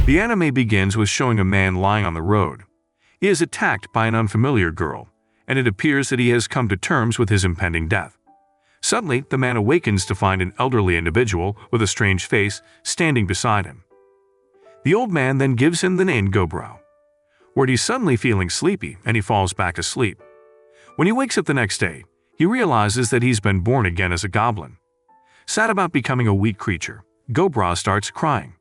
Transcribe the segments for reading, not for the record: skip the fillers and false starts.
The anime begins with showing a man lying on the road. He is attacked by an unfamiliar girl, and it appears that he has come to terms with his impending death. Suddenly, the man awakens to find an elderly individual with a strange face standing beside him. The old man then gives him the name Gobro, where he's suddenly feeling sleepy and he falls back asleep. When he wakes up the next day, he realizes that he's been born again as a goblin. Sad about becoming a weak creature, Gobro starts crying.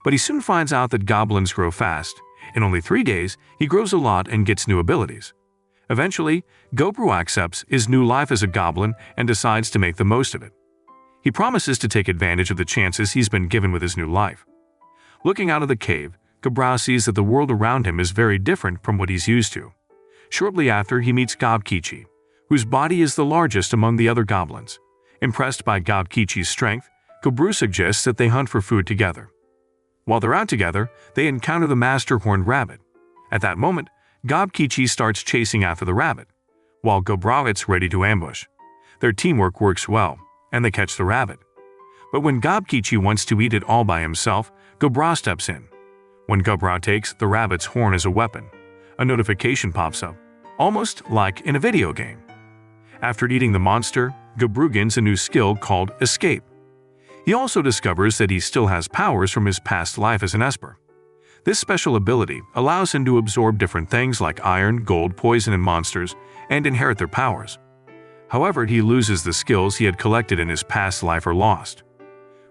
But he soon finds out that goblins grow fast. In only 3 days, he grows a lot and gets new abilities. Eventually, Gobro accepts his new life as a goblin and decides to make the most of it. He promises to take advantage of the chances he's been given with his new life. Looking out of the cave, Gobro sees that the world around him is very different from what he's used to. Shortly after, he meets Gobkichi, whose body is the largest among the other goblins. Impressed by Gobkichi's strength, Gobro suggests that they hunt for food together. While they're out together, they encounter the master horned rabbit. At that moment, Gobkichi starts chasing after the rabbit, while Gobro gets ready to ambush. Their teamwork works well, and they catch the rabbit. But when Gobkichi wants to eat it all by himself, Gobro steps in. When Gobro takes the rabbit's horn as a weapon, a notification pops up, almost like in a video game. After eating the monster, Gobro gains a new skill called Escape. He also discovers that he still has powers from his past life as an Esper. This special ability allows him to absorb different things like iron, gold, poison, and monsters, and inherit their powers. However, he loses the skills he had collected in his past life or lost.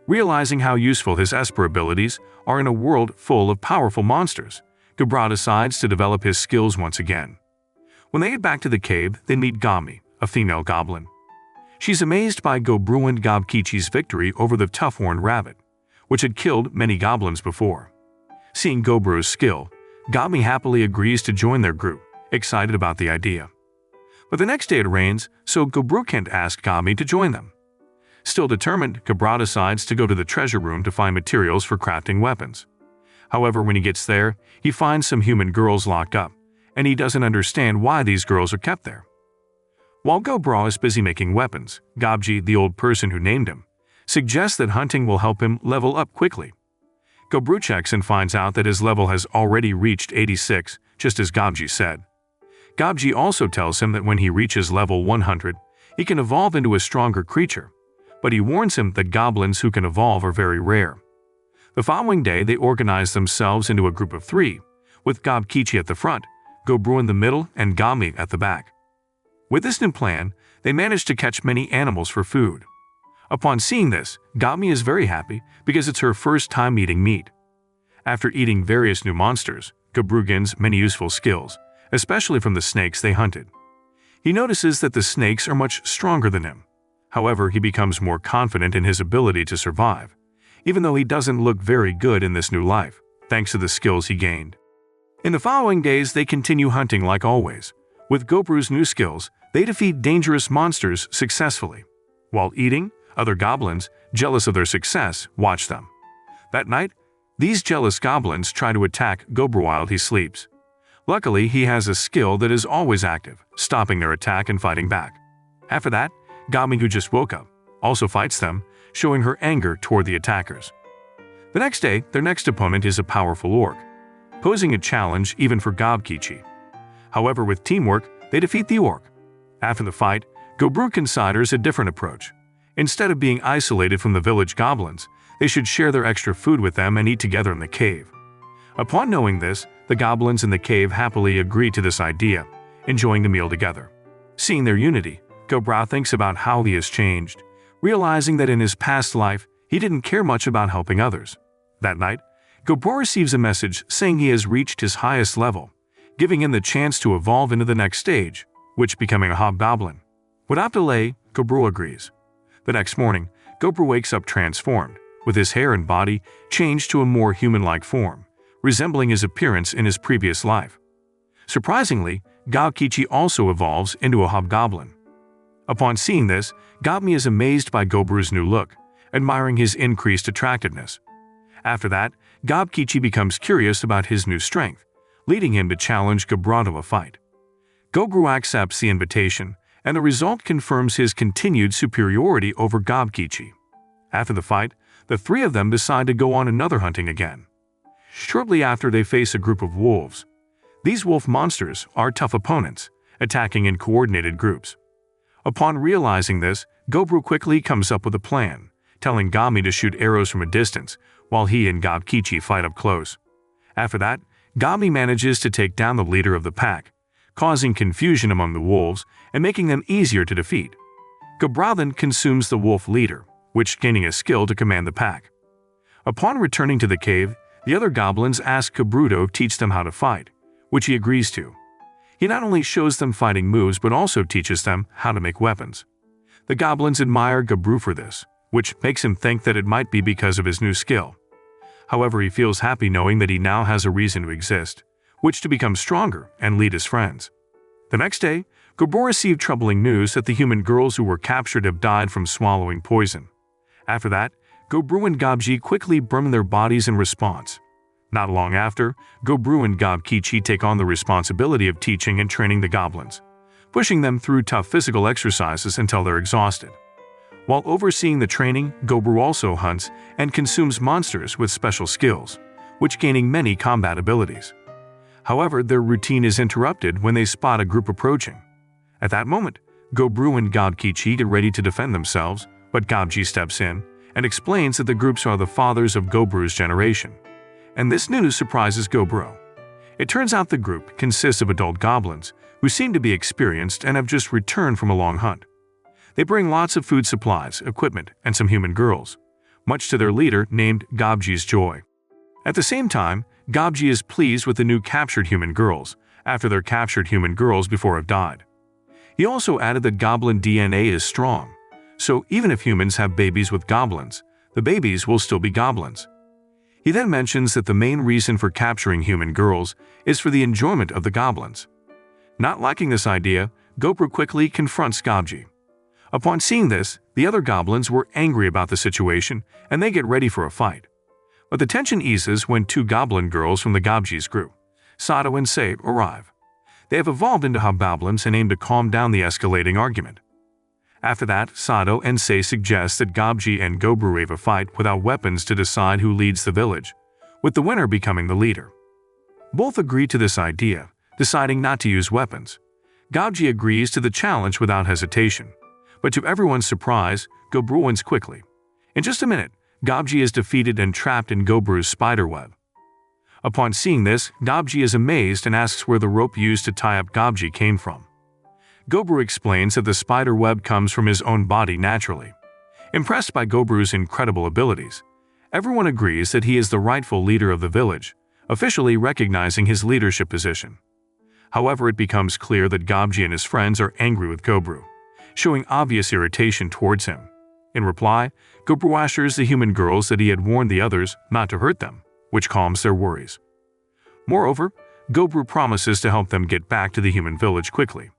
Realizing how useful his Esper abilities are in a world full of powerful monsters, Gobro decides to develop his skills once again. When they get back to the cave, they meet Gami, a female goblin. She's amazed by Gobro and Gobkichi's victory over the tough-horned rabbit, which had killed many goblins before. Seeing Gobro's skill, Gami happily agrees to join their group, excited about the idea. But the next day it rains, so Gobro can't ask Gami to join them. Still determined, Gobro decides to go to the treasure room to find materials for crafting weapons. However, when he gets there, he finds some human girls locked up, and he doesn't understand why these girls are kept there. While Gobro is busy making weapons, Gobji, the old person who named him, suggests that hunting will help him level up quickly. Gobro checks and finds out that his level has already reached 86, just as Gobji said. Gobji also tells him that when he reaches level 100, he can evolve into a stronger creature, but he warns him that goblins who can evolve are very rare. The following day, they organize themselves into a group of 3, with Gobkichi at the front, Gobro in the middle, and Gami at the back. With this new plan, they manage to catch many animals for food. Upon seeing this, Gami is very happy because it's her first time eating meat. After eating various new monsters, Gobro gains many useful skills, especially from the snakes they hunted. He notices that the snakes are much stronger than him. However, he becomes more confident in his ability to survive, even though he doesn't look very good in this new life, thanks to the skills he gained. In the following days, they continue hunting like always. With Gobro's new skills, they defeat dangerous monsters successfully. While eating, other goblins, jealous of their success, watch them. That night, these jealous goblins try to attack Gobro while he sleeps. Luckily, he has a skill that is always active, stopping their attack and fighting back. After that, Gami, who just woke up, also fights them, showing her anger toward the attackers. The next day, their next opponent is a powerful orc, posing a challenge even for Gobkichi. However, with teamwork, they defeat the orc. After the fight, Gobro considers a different approach. Instead of being isolated from the village goblins, they should share their extra food with them and eat together in the cave. Upon knowing this, the goblins in the cave happily agree to this idea, enjoying the meal together. Seeing their unity, Gobro thinks about how he has changed, realizing that in his past life, he didn't care much about helping others. That night, Gobro receives a message saying he has reached his highest level, giving him the chance to evolve into the next stage, which becoming a hobgoblin. Without delay, Gobro agrees. The next morning, Gobro wakes up transformed, with his hair and body changed to a more human-like form, resembling his appearance in his previous life. Surprisingly, Gobkichi also evolves into a hobgoblin. Upon seeing this, Gami is amazed by Gobro's new look, admiring his increased attractiveness. After that, Gobkichi becomes curious about his new strength, leading him to challenge Gobro to a fight. Gobro accepts the invitation, and the result confirms his continued superiority over Gobkichi. After the fight, the 3 of them decide to go on another hunting again. shortly after they face a group of wolves. These wolf monsters are tough opponents, attacking in coordinated groups. Upon realizing this, Gobru quickly comes up with a plan, telling Gami to shoot arrows from a distance, while he and Gabkichi fight up close. After that, Gami manages to take down the leader of the pack, causing confusion among the wolves and making them easier to defeat. Gobru then consumes the wolf leader, which gaining a skill to command the pack. Upon returning to the cave, the other goblins ask Gobru to teach them how to fight, which he agrees to. He not only shows them fighting moves but also teaches them how to make weapons. The goblins admire Gobru for this, which makes him think that it might be because of his new skill. However, he feels happy knowing that he now has a reason to exist, which to become stronger and lead his friends. The next day, Gobru received troubling news that the human girls who were captured have died from swallowing poison. After that, Gobru and Gabji quickly burn their bodies in response. Not long after, Gobru and Gabkichi take on the responsibility of teaching and training the goblins, pushing them through tough physical exercises until they're exhausted. While overseeing the training, Gobru also hunts and consumes monsters with special skills, which gaining many combat abilities. However, their routine is interrupted when they spot a group approaching. At that moment, Gobru and Gabkichi get ready to defend themselves, but Gabji steps in and explains that the groups are the fathers of Gobru's generation. And this news surprises Gobru. It turns out the group consists of adult goblins who seem to be experienced and have just returned from a long hunt. They bring lots of food supplies, equipment, and some human girls, much to their leader named Gabji's joy. At the same time, Gabji is pleased with the new captured human girls, after their captured human girls before have died. He also added that goblin DNA is strong, so even if humans have babies with goblins, the babies will still be goblins. He then mentions that the main reason for capturing human girls is for the enjoyment of the goblins. Not liking this idea, Gobru quickly confronts Gabji. Upon seeing this, the other goblins were angry about the situation and they get ready for a fight. But the tension eases when two goblin girls from the Gabji's group, Sato and Sei, arrive. They have evolved into hobgoblins and aim to calm down the escalating argument. After that, Sato and Sei suggest that Gabji and Gobru have a fight without weapons to decide who leads the village, with the winner becoming the leader. Both agree to this idea, deciding not to use weapons. Gabji agrees to the challenge without hesitation, but to everyone's surprise, Gobru wins quickly. In just a minute, Gabji is defeated and trapped in Gobru's spider web. Upon seeing this, Gabji is amazed and asks where the rope used to tie up Gabji came from. Gobru explains that the spider web comes from his own body naturally. Impressed by Gobru's incredible abilities, everyone agrees that he is the rightful leader of the village, officially recognizing his leadership position. However, it becomes clear that Gabji and his friends are angry with Gobru, showing obvious irritation towards him. In reply, Gobru assures the human girls that he had warned the others not to hurt them, which calms their worries. Moreover, Gobru promises to help them get back to the human village quickly.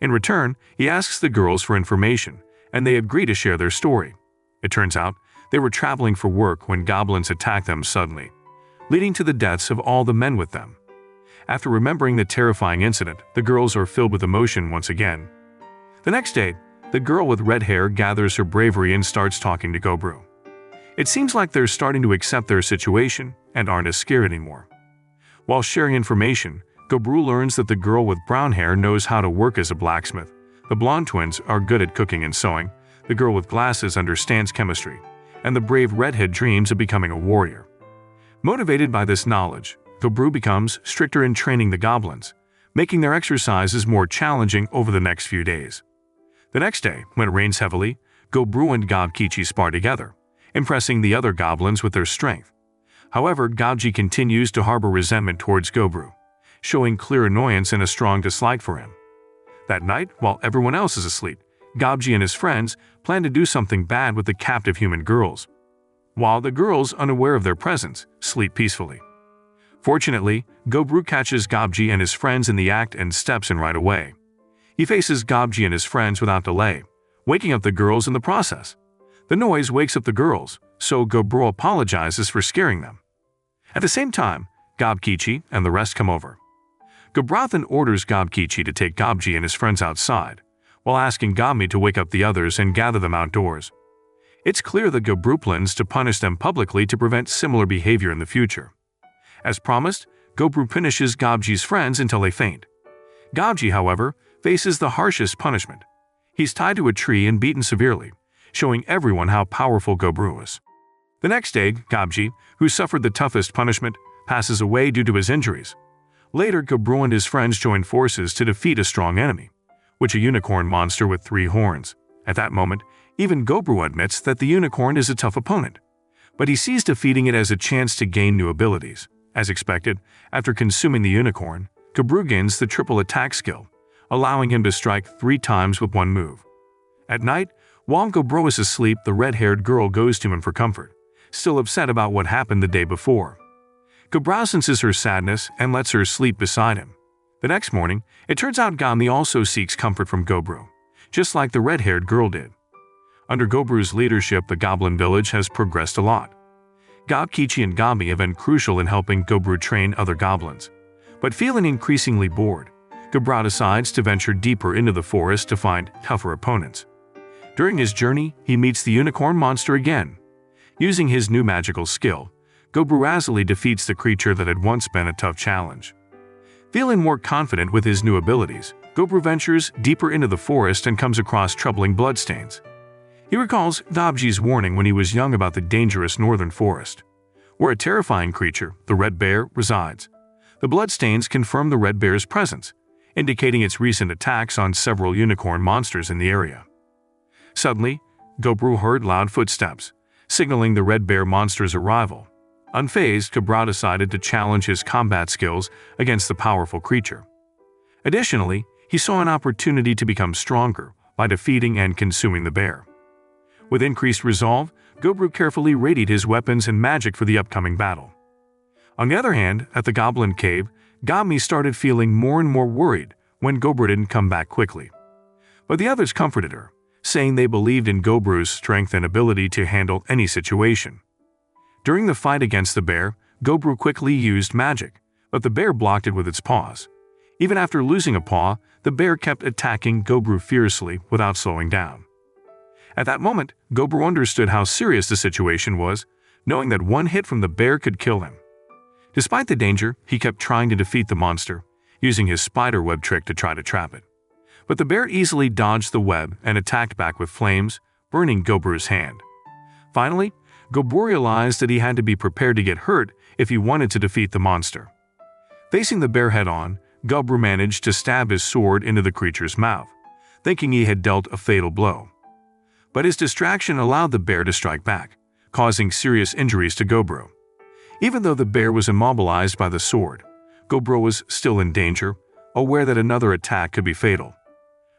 In return, he asks the girls for information, and they agree to share their story. It turns out, they were traveling for work when goblins attacked them suddenly, leading to the deaths of all the men with them. After remembering the terrifying incident, the girls are filled with emotion once again. The next day, the girl with red hair gathers her bravery and starts talking to Gobru. It seems like they're starting to accept their situation and aren't as scared anymore. While sharing information, Gobru learns that the girl with brown hair knows how to work as a blacksmith, the blonde twins are good at cooking and sewing, the girl with glasses understands chemistry, and the brave redhead dreams of becoming a warrior. Motivated by this knowledge, Gobru becomes stricter in training the goblins, making their exercises more challenging over the next few days. The next day, when it rains heavily, Gobru and Gabkichi spar together, impressing the other goblins with their strength. However, Gabji continues to harbor resentment towards Gobru, showing clear annoyance and a strong dislike for him. That night, while everyone else is asleep, Gabji and his friends plan to do something bad with the captive human girls, while the girls, unaware of their presence, sleep peacefully. Fortunately, Gobru catches Gabji and his friends in the act and steps in right away. He faces Gabji and his friends without delay, waking up the girls in the process. The noise wakes up the girls, so Gobru apologizes for scaring them. At the same time, Gabkichi and the rest come over. Gobru then orders Gabkichi to take Gabji and his friends outside, while asking Gami to wake up the others and gather them outdoors. It's clear that Gobru plans to punish them publicly to prevent similar behavior in the future. As promised, Gobru punishes Gobji's friends until they faint. Gobji, however, faces the harshest punishment. He's tied to a tree and beaten severely, showing everyone how powerful Gobru is. The next day, Gobji, who suffered the toughest punishment, passes away due to his injuries. Later, Gobru and his friends join forces to defeat a strong enemy, which a unicorn monster with 3 horns. At that moment, even Gobru admits that the unicorn is a tough opponent, but he sees defeating it as a chance to gain new abilities. As expected, after consuming the unicorn, Gobru gains the triple attack skill, allowing him to strike 3 times with one move. At night, while Gobru is asleep, the red-haired girl goes to him for comfort, still upset about what happened the day before. Gobru senses her sadness and lets her sleep beside him. The next morning, it turns out Gami also seeks comfort from Gobru, just like the red-haired girl did. Under Gobru's leadership, the goblin village has progressed a lot. Gobkichi and Gami have been crucial in helping Gobru train other goblins. But feeling increasingly bored, Gobru decides to venture deeper into the forest to find tougher opponents. During his journey, he meets the unicorn monster again. Using his new magical skill, Gobru easily defeats the creature that had once been a tough challenge. Feeling more confident with his new abilities, Gobru ventures deeper into the forest and comes across troubling bloodstains. He recalls Gobji's warning when he was young about the dangerous northern forest, where a terrifying creature, the red bear, resides. The bloodstains confirm the red bear's presence, indicating its recent attacks on several unicorn monsters in the area. Suddenly, Gobru heard loud footsteps, signaling the red bear monster's arrival. Unfazed, Gobru decided to challenge his combat skills against the powerful creature. Additionally, he saw an opportunity to become stronger by defeating and consuming the bear. With increased resolve, Gobru carefully readied his weapons and magic for the upcoming battle. On the other hand, at the goblin cave, Gami started feeling more and more worried when Gobru didn't come back quickly. But the others comforted her, saying they believed in Gobru's strength and ability to handle any situation. During the fight against the bear, Gobru quickly used magic, but the bear blocked it with its paws. Even after losing a paw, the bear kept attacking Gobru fiercely without slowing down. At that moment, Gobru understood how serious the situation was, knowing that one hit from the bear could kill him. Despite the danger, he kept trying to defeat the monster, using his spider web trick to try to trap it. But the bear easily dodged the web and attacked back with flames, burning Gobru's hand. Finally, Gobru realized that he had to be prepared to get hurt if he wanted to defeat the monster. Facing the bear head-on, Gobru managed to stab his sword into the creature's mouth, thinking he had dealt a fatal blow. But his distraction allowed the bear to strike back, causing serious injuries to Gobru. Even though the bear was immobilized by the sword, Gobru was still in danger, aware that another attack could be fatal.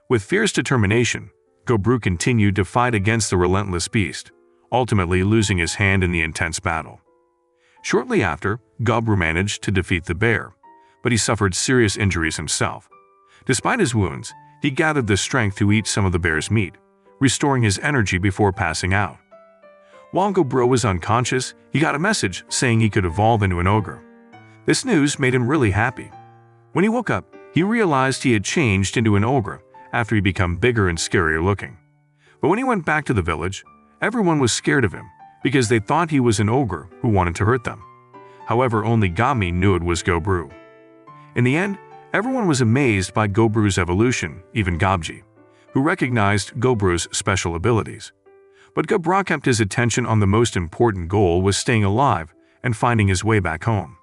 With fierce determination, Gobru continued to fight against the relentless beast, ultimately losing his hand in the intense battle. Shortly after, Gobru managed to defeat the bear, but he suffered serious injuries himself. Despite his wounds, he gathered the strength to eat some of the bear's meat, restoring his energy before passing out. While Gobru was unconscious, he got a message saying he could evolve into an ogre. This news made him really happy. When he woke up, he realized he had changed into an ogre after he became bigger and scarier looking. But when he went back to the village, everyone was scared of him because they thought he was an ogre who wanted to hurt them. However, only Gami knew it was Gobru. In the end, everyone was amazed by Gobru's evolution, even Gobji, who recognized Gobru's special abilities. But Gobru kept his attention on the most important goal, was staying alive and finding his way back home.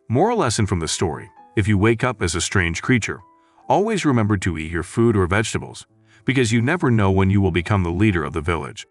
Moral lesson from the story: if you wake up as a strange creature, always remember to eat your food or vegetables, because you never know when you will become the leader of the village.